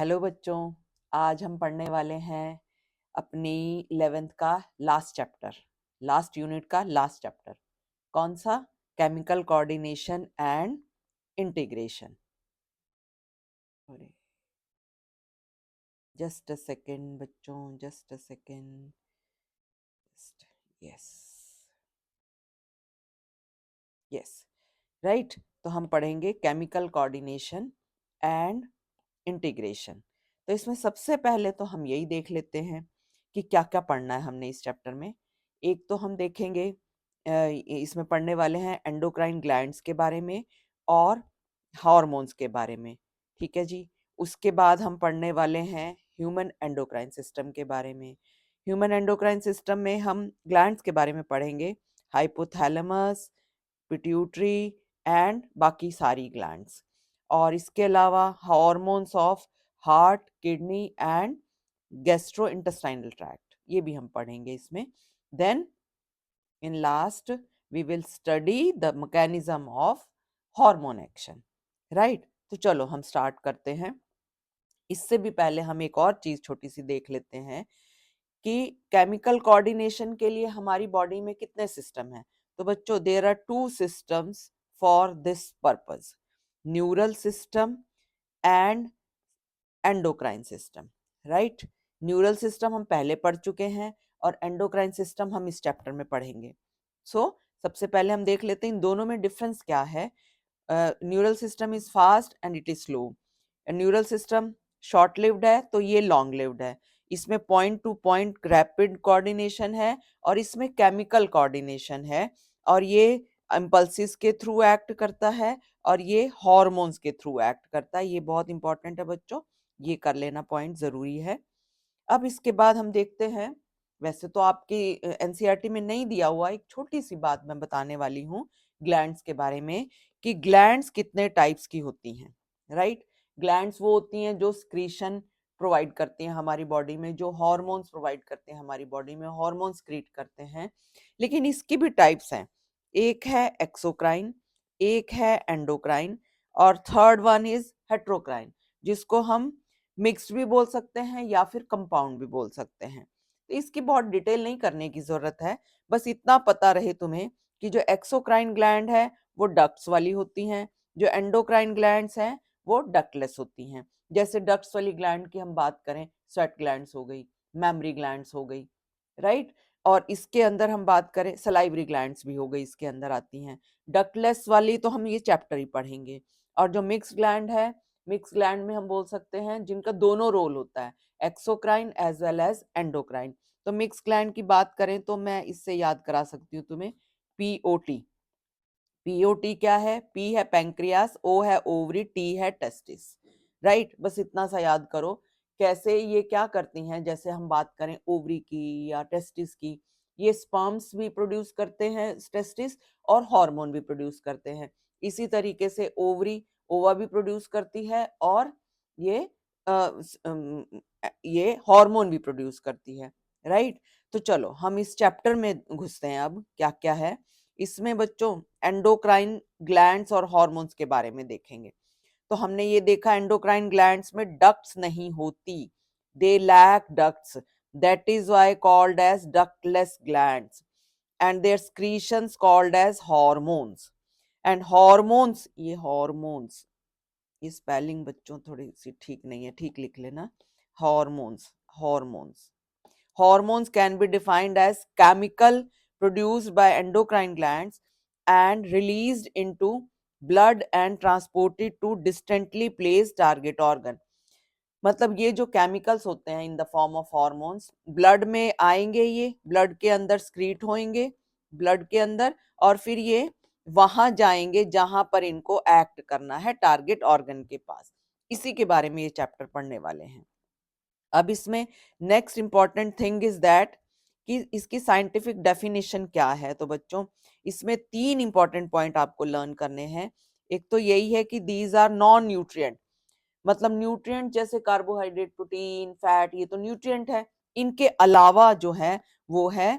Hello बच्चों, आज हम पढ़ने वाले हैं अपनी 11th का लास्ट चैप्टर, लास्ट यूनिट का लास्ट चैप्टर। कौन सा? Chemical coordination and integration. Just a second बच्चों, just a second. Yes yes, right. तो हम पढ़ेंगे केमिकल कोऑर्डिनेशन एंड इंटीग्रेशन। तो इसमें सबसे पहले तो हम यही देख लेते हैं कि क्या क्या पढ़ना है हमने इस चैप्टर में। एक तो हम देखेंगे इसमें पढ़ने वाले हैं एंडोक्राइन ग्लैंड्स के बारे में और हार्मोन्स के बारे में, ठीक है जी। उसके बाद हम पढ़ने वाले हैं ह्यूमन एंडोक्राइन सिस्टम के बारे में। ह्यूमन एंडोक्राइन सिस्टम में हम ग्लैंड्स के बारे में पढ़ेंगे, हाइपोथैलेमस, पिट्यूटरी एंड बाकी सारी ग्लैंड्स। और इसके अलावा hormones of heart, kidney and gastrointestinal tract, ये भी हम पढ़ेंगे इसमें। Then in last we will study the mechanism of hormone action, right. तो चलो हम स्टार्ट करते हैं। इससे भी पहले हम एक और चीज छोटी सी देख लेते हैं कि केमिकल कोऑर्डिनेशन के लिए हमारी बॉडी में कितने सिस्टम हैं। तो बच्चों, there are 2 systems for this purpose, neural system and endocrine system, right. Neural system हम पहले पढ़ चुके हैं और एंडोक्राइन सिस्टम हम इस चैप्टर में पढ़ेंगे। सबसे पहले हम देख लेते हैं इन दोनों में डिफरेंस क्या है। Neural system is fast and it is slow. Neural system short lived है तो ये लॉन्ग लिव्ड है। इसमें point two point rapid coordination है और इसमें केमिकल कोऑर्डिनेशन है, और ये इम्पल्सिस के थ्रू एक्ट करता है और ये हॉर्मोन्स के थ्रू एक्ट करता है। ये बहुत इंपॉर्टेंट है बच्चों, ये कर लेना पॉइंट जरूरी है। अब इसके बाद हम देखते हैं, वैसे तो आपकी एनसीईआरटी में नहीं दिया हुआ, एक छोटी सी बात मैं बताने वाली हूँ ग्लैंड्स के बारे में कि ग्लैंड्स कितने टाइप्स की होती हैं, राइट। ग्लैंड्स वो होती हैं जो स्क्रीशन प्रोवाइड करती हैं हमारी बॉडी में, जो हॉर्मोन्स प्रोवाइड करते हैं हमारी बॉडी में, हॉर्मोन्स क्रिएट करते हैं। लेकिन इसकी भी टाइप्स हैं, एक है एक्सोक्राइन, एक है एंडोक्राइन, और थर्ड वन इज हेट्रोक्राइन, जिसको हम मिक्स्ड भी बोल सकते हैं या फिर कंपाउंड भी बोल सकते हैं। तो इसकी बहुत डिटेल नहीं करने की जरूरत है, बस इतना पता रहे तुम्हें कि जो एक्सोक्राइन ग्लैंड है वो डक्ट्स वाली होती हैं, जो एंडोक्राइन ग्लैंड्स हैं वो डक्टलेस होती हैं। जैसे डक्ट्स वाली ग्लैंड की हम बात करें, स्वेट ग्लैंड्स हो गई, मेमरी ग्लैंड्स हो गई, राइट। और इसके अंदर हम बात करें, सलाइवरी ग्लैंड्स भी हो गई, इसके अंदर आती हैं। डक्टलेस वाली तो हम ये चैप्टर ही पढ़ेंगे। और जो मिक्स ग्लैंड है, मिक्स ग्लैंड में हम बोल सकते हैं जिनका दोनों रोल होता है, exocrine as well as endocrine. तो मिक्स ग्लैंड की बात करें तो मैं इससे याद करा सकती हूँ तुम्हें, पीओटी। पीओटी क्या है? पी है पैंक्रियास, ओ है ओवरी, टी है टेस्टिस, राइट। बस इतना सा याद करो कैसे ये क्या करती हैं। जैसे हम बात करें ओवरी की या टेस्टिस की, ये स्पर्म्स भी प्रोड्यूस करते हैं टेस्टिस, और हार्मोन भी प्रोड्यूस करते हैं। इसी तरीके से ओवरी ओवा भी प्रोड्यूस करती है और ये ये हार्मोन भी प्रोड्यूस करती है, राइट। तो चलो हम इस चैप्टर में घुसते हैं। अब क्या क्या है इसमें बच्चों, एंडोक्राइन ग्लैंड्स और हार्मोन्स के बारे में देखेंगे। तो हमने ये देखा एंडोक्राइन ग्लैंड्स में डक्ट्स नहीं होती, they lack ducts, that is why called as ductless glands, and their secretions called as hormones. And hormones, ये हॉर्मोन्स, ये स्पेलिंग बच्चों थोड़ी सी ठीक नहीं है, ठीक लिख लेना, hormones, hormones. Hormones can be defined as chemical produced by endocrine glands and released into blood and transported to distantly placed target organ। मतलब ये जो केमिकल्स होते हैं in the form of hormones, blood में आएंगे, ये ब्लड के अंदर स्क्रीट होंगे, ब्लड के अंदर, और फिर ये वहां जाएंगे जहां पर इनको एक्ट करना है, टारगेट ऑर्गन के पास। इसी के बारे में ये चैप्टर पढ़ने वाले हैं। अब इसमें next important thing is that कि इसकी साइंटिफिक डेफिनेशन क्या है। तो बच्चों, इसमें 3 इंपॉर्टेंट पॉइंट आपको लर्न करने हैं। एक तो यही है कि दीज आर नॉन न्यूट्रिएंट, मतलब न्यूट्रिएंट जैसे कार्बोहाइड्रेट, प्रोटीन, फैट, ये तो न्यूट्रिएंट है। इनके अलावा जो है वो है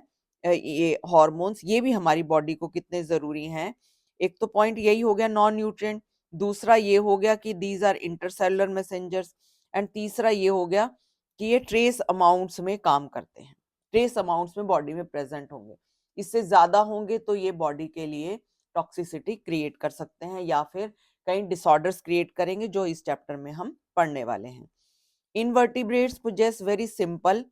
ये हॉर्मोन्स, ये भी हमारी बॉडी को कितने जरूरी हैं। एक तो पॉइंट यही हो गया नॉन न्यूट्रिएंट। दूसरा ये हो गया कि these are intercellular messengers, and तीसरा ये हो गया कि ये ट्रेस अमाउंट्स में काम करते हैं, ट्रेस अमाउंट्स में बॉडी में प्रेजेंट होंगे, इससे ज्यादा होंगे तो ये बॉडी के लिए टॉक्सिसिटी क्रिएट कर सकते हैं या फिर कई डिसऑर्डर्स क्रिएट करेंगे जो इस चैप्टर में हम पढ़ने वाले हैं। Invertebrates possess very simple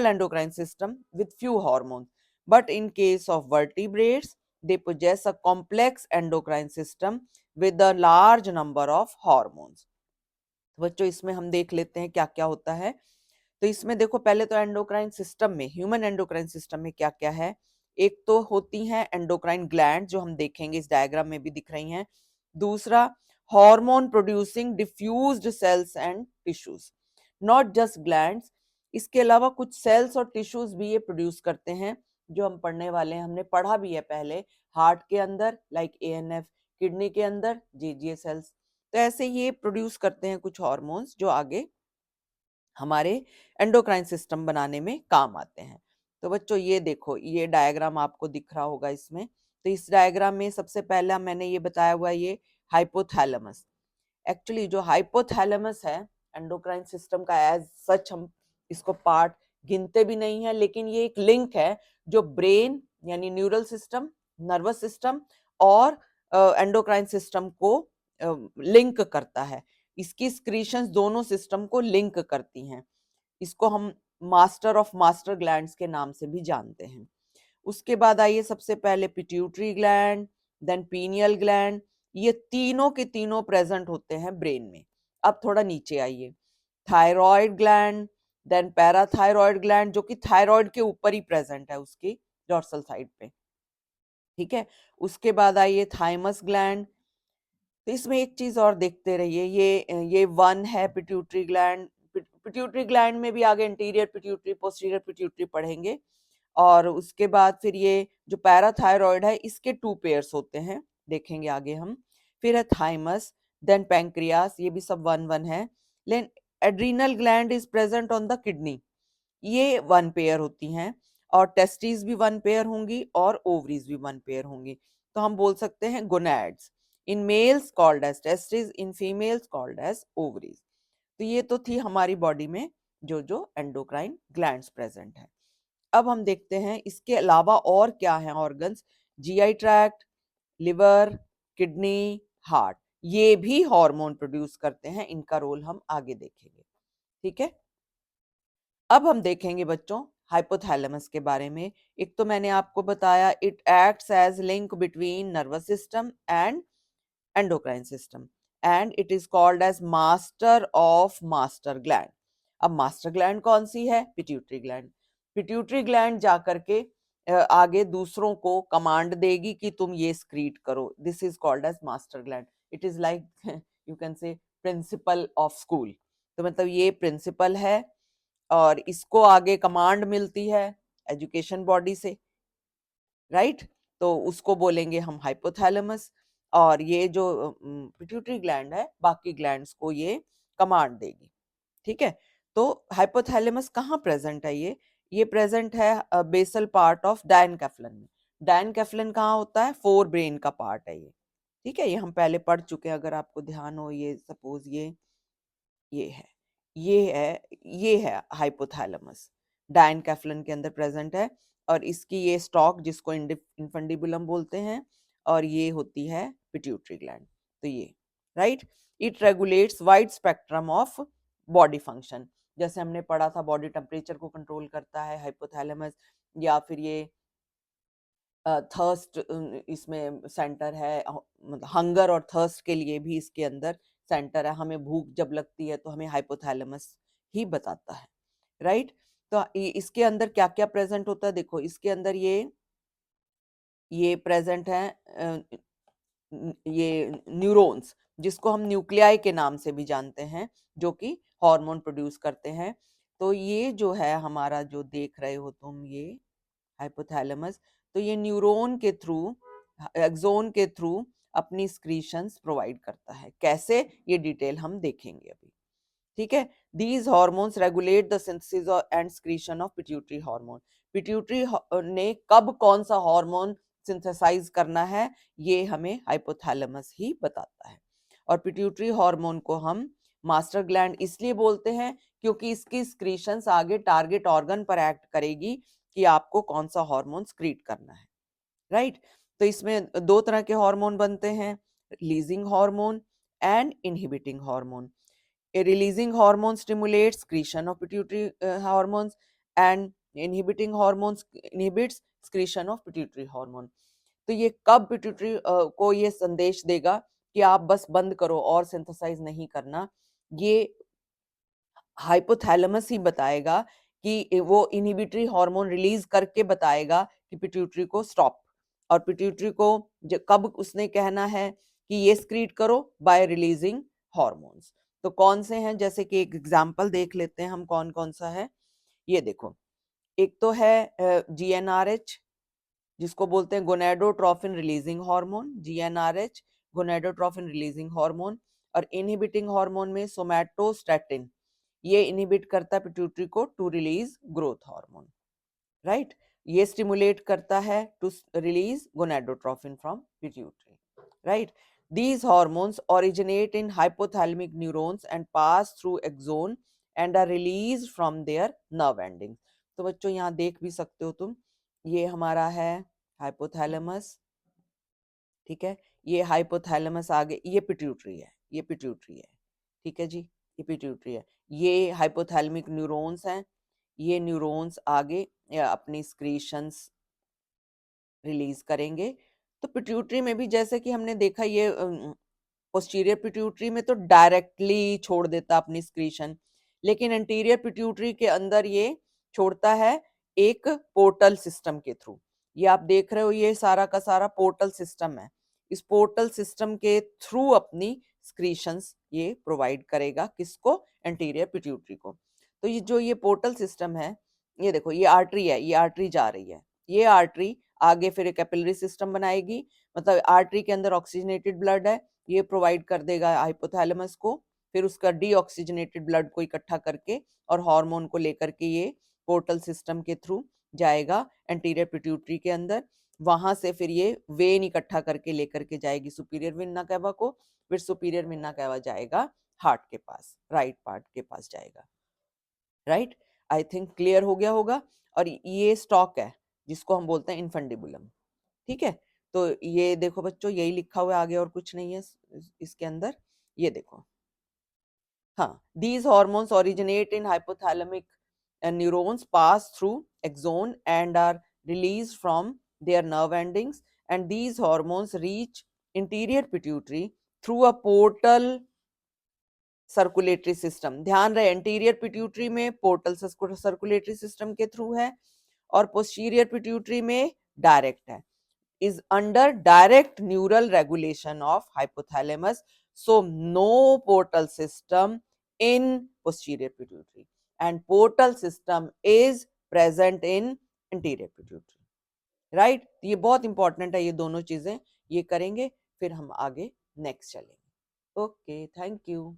endocrine system with few hormones, but in case of vertebrates they possess a complex endocrine system with a large number of hormones। तो बच्चों इसमें हम देख लेते हैं क्या क्या होता है। तो इसमें देखो पहले तो एंडोक्राइन सिस्टम में, ह्यूमन एंडोक्राइन सिस्टम में क्या क्या है। एक तो होती हैं एंडोक्राइन ग्लैंड जो हम देखेंगे इस डायग्राम में भी दिख रही हैं। दूसरा hormone producing diffused cells and tissues, not just glands, इसके अलावा कुछ सेल्स और टिश्यूज भी ये प्रोड्यूस करते हैं जो हम पढ़ने वाले हैं, हमने पढ़ा भी है पहले, हार्ट के अंदर लाइक एएनएफ, किडनी के अंदर जेजीए सेल्स। तो ऐसे ये प्रोड्यूस करते हैं कुछ हार्मोन्स जो आगे हमारे एंडोक्राइन सिस्टम बनाने में काम आते हैं। तो बच्चों ये देखो ये डायग्राम आपको दिख रहा होगा इसमें। तो इस डायग्राम में सबसे पहला मैंने ये बताया हुआ ये हाइपोथैलेमस। एक्चुअली जो हाइपोथैलेमस है एंडोक्राइन सिस्टम का एज सच हम इसको पार्ट गिनते भी नहीं है, लेकिन ये एक लिंक है जो ब्रेन यानी न्यूरल सिस्टम, नर्वस सिस्टम और एंडोक्राइन सिस्टम को लिंक करता है। इसकी स्क्रीशंस दोनों सिस्टम को लिंक करती हैं। इसको हम मास्टर ऑफ मास्टर ग्लैंड्स के नाम से भी जानते हैं। उसके बाद आइए सबसे पहले pituitary gland, then pineal gland, ये तीनों के तीनों प्रेजेंट होते हैं ब्रेन में। अब थोड़ा नीचे आइए, thyroid gland, then parathyroid gland जो कि थायराइड के ऊपर ही प्रेजेंट है उसकी डॉर्सल साइड पे, ठीक है। उसके बाद आइए थाइमस ग्लैंड। तो इसमें एक चीज और देखते रहिए, ये वन है पिट्यूटरी ग्लैंड। पिट्यूटरी ग्लैंड में भी आगे इंटीरियर पिट्यूटरी पोस्टीरियर पिट्यूटरी पढ़ेंगे। और उसके बाद फिर ये जो पैराथायरॉयड है इसके टू पेयर्स होते हैं, देखेंगे आगे हम। फिर है थाइमस, देन पैंक्रियास, ये भी सब वन वन है। लेकिन adrenal gland is present on the kidney, ये वन पेयर होती हैं। और टेस्टिस भी वन पेयर होंगी और ओवरीज भी वन पेयर होंगी। तो हम बोल सकते हैं gonads, in males called as testis, in females called as ovaries. तो ये तो थी हमारी बॉडी में जो जो एंडोक्राइन ग्लैंड्स प्रेजेंट है। अब हम देखते हैं इसके अलावा और क्या है organs. GI tract, liver, kidney, heart, ये भी हार्मोन प्रोड्यूस करते हैं, इनका रोल हम आगे देखेंगे, ठीक है। अब हम देखेंगे बच्चों हाइपोथैलेमस के बारे में। एक तो मैंने आपको बताया it acts as link between nervous system and endocrine system and it is called as master of master gland. अब मास्टर ग्लैंड कौन सी है? Pituitary gland. पिट्यूटरी ग्लैंड जाकर के आगे दूसरों को कमांड देगी कि तुम ये स्क्रीट करो, this is called as master gland. It is like you can say principal of school. तो मतलब ये प्रिंसिपल है और इसको आगे कमांड मिलती है एजुकेशन बॉडी से, राइट। तो उसको बोलेंगे हम हाइपोथैलेमस। और ये जो पिट्यूटरी ग्लैंड है बाकी ग्लैंड्स को ये कमांड देगी, ठीक है। तो हाइपोथैलेमस कहाँ प्रेजेंट है? ये प्रेजेंट है बेसल पार्ट ऑफ डायनकेफ्लन में। डायनकेफ्लन कहाँ होता है? फोर ब्रेन का पार्ट है ये, ठीक है। ये हम पहले पढ़ चुके हैं, अगर आपको ध्यान हो। ये सपोज ये है, ये है हाइपोथैलेमस, डायनकेफ्लन के अंदर प्रेजेंट है। और इसकी ये स्टॉक जिसको इन्फंडिबुलम बोलते हैं, और ये होती है पिट्यूटरी ग्लैंड। तो ये right, it regulates wide spectrum of body function. जैसे हमने पढ़ा था बॉडी टेम्परेचर को कंट्रोल करता है हाइपोथैलेमस, या फिर ये थर्स्ट इसमें सेंटर है, मतलब हंगर और थर्स्ट के लिए भी इसके अंदर सेंटर है। हमें भूख जब लगती है तो हमें हाइपोथैलेमस ही बताता है, राइट। तो इसके अंदर क्या क्या प्रेजेंट होता है? देखो इसके अंदर ये प्रेजेंट है ये न्यूरॉन्स, जिसको हम न्यूक्लियाई के नाम से भी जानते हैं, जो कि हार्मोन प्रोड्यूस करते हैं। तो ये जो है हमारा जो देख रहे हो तुम ये हाइपोथैलेमस, तो ये न्यूरॉन के थ्रू, एक्सोन के थ्रू अपनी स्क्रीशंस प्रोवाइड करता है। कैसे, ये डिटेल हम देखेंगे अभी, ठीक है। These hormones regulate the synthesis and secretion of pituitary hormone. Pituitary ने कब कौन सा हार्मोन सिंथेसाइज करना है ये हमें हाइपोथैलेमस ही बताता है। और पिट्यूटरी हार्मोन को हम मास्टर ग्लैंड इसलिए बोलते हैं क्योंकि इसकी स्क्रीशंस आगे टारगेट ऑर्गन पर एक्ट करेगी कि आपको कौन सा हार्मोन स्क्रीट करना है, राइट। तो इसमें दो तरह के हार्मोन बनते हैं, releasing hormone and inhibiting hormone. A releasing hormone stimulates secretion of pituitary hormones, and inhibiting hormones inhibits secretion of pituitary hormone. तो ये कब पिट्यूटरी को ये संदेश देगा कि आप बस बंद करो और सिंथेसाइज नहीं करना, ये हाइपोथैलेमस ही बताएगा कि वो इनहिबिटरी हार्मोन रिलीज करके बताएगा कि पिट्यूटरी को स्टॉप, और पिट्यूटरी को कब उसने कहना है कि ये स्क्रीट करो, बाय रिलीजिंग हार्मोन्स। तो कौन से हैं, जैसे कि एक एग्जांपल देख लेते हैं हम कौन कौन सा है। ये देखो, एक तो है जीएनआरएच, जिसको बोलते हैं gonadotrophin releasing hormone, GnRH gonadotrophin releasing hormone. और इनहिबिटिंग हार्मोन में सोमैटोस्टैटिन, ये इनहिबिट करता है पिट्यूटरी को to release growth hormone, right. ये स्टिमुलेट करता है to release gonadotrophin from pituitary, right. These hormones originate in hypothalamic neurons and pass through axon and are released from their nerve endings. तो बच्चों यहाँ देख भी सकते हो तुम, ये हमारा है हाइपोथैलेमस, ठीक है। ये हाइपोथैलेमस आगे, ये पिट्यूटरी है, ये पिट्यूटरी है, ठीक है जी, ये पिट्यूटरी है। ये हाइपोथैलेमिक न्यूरॉन्स हैं, ये न्यूरॉन्स आगे अपनी स्क्रीशंस रिलीज करेंगे। तो पिट्यूटरी में भी जैसे कि हमने देखा, ये पोस्टीरियर पिट्यूटरी में तो डायरेक्टली छोड़ देता अपनी स्क्रीशन, लेकिन एंटीरियर पिट्यूटरी के अंदर ये छोड़ता है एक पोर्टल सिस्टम के थ्रू। ये आप देख रहे हो, ये सारा का सारा पोर्टल सिस्टम है। इस पोर्टल सिस्टम के थ्रू अपनी स्क्रीशंस ये प्रोवाइड करेगा, किसको, एंटीरियर पिट्यूटरी को। तो ये जो ये पोर्टल सिस्टम है, ये देखो, ये आर्टरी है, ये आर्टरी जा रही है, ये आर्टरी आगे फिर एक कैपिलरी सिस्टम बनाएगी, मतलब आर्टरी के अंदर ऑक्सीजनेटेड ब्लड है, ये प्रोवाइड कर देगा हाइपोथैलेमस को, फिर उसका डीऑक्सीजनेटेड ब्लड को इकट्ठा करके और हार्मोन को लेकर के ये पोर्टल सिस्टम के थ्रू जाएगा एंटीरियर पिट्यूटरी के अंदर। वहां से फिर ये वेन इकट्ठा करके लेकर के जाएगी सुपीरियर वेना कैवा को, फिर सुपीरियर वेना कैवा जाएगा हार्ट के पास, राइट पार्ट के पास जाएगा, राइट। आई थिंक क्लियर हो गया होगा। और ये स्टॉक है जिसको हम बोलते हैं इन्फंडिबुलम, ठीक है। तो ये देखो बच्चों, यही लिखा हुआ है, आगे और कुछ नहीं है इसके अंदर। ये देखो, हाँ, these hormones originate in hypothalamic and neurons pass through axon and are released from their nerve endings, and these hormones reach interior pituitary through a portal circulatory system. ध्यान रहे, एंटीरियर पिट्यूटरी में पोर्टल सर्कुलेटरी सिस्टम के through है, और posterior pituitary में direct है, is under direct neural regulation of hypothalamus, so no portal system in posterior pituitary, and portal system is present in anterior pituitary, right। ये बहुत important है, ये दोनों चीजें ये करेंगे, फिर हम आगे नेक्स्ट चलेंगे। Okay, thank you.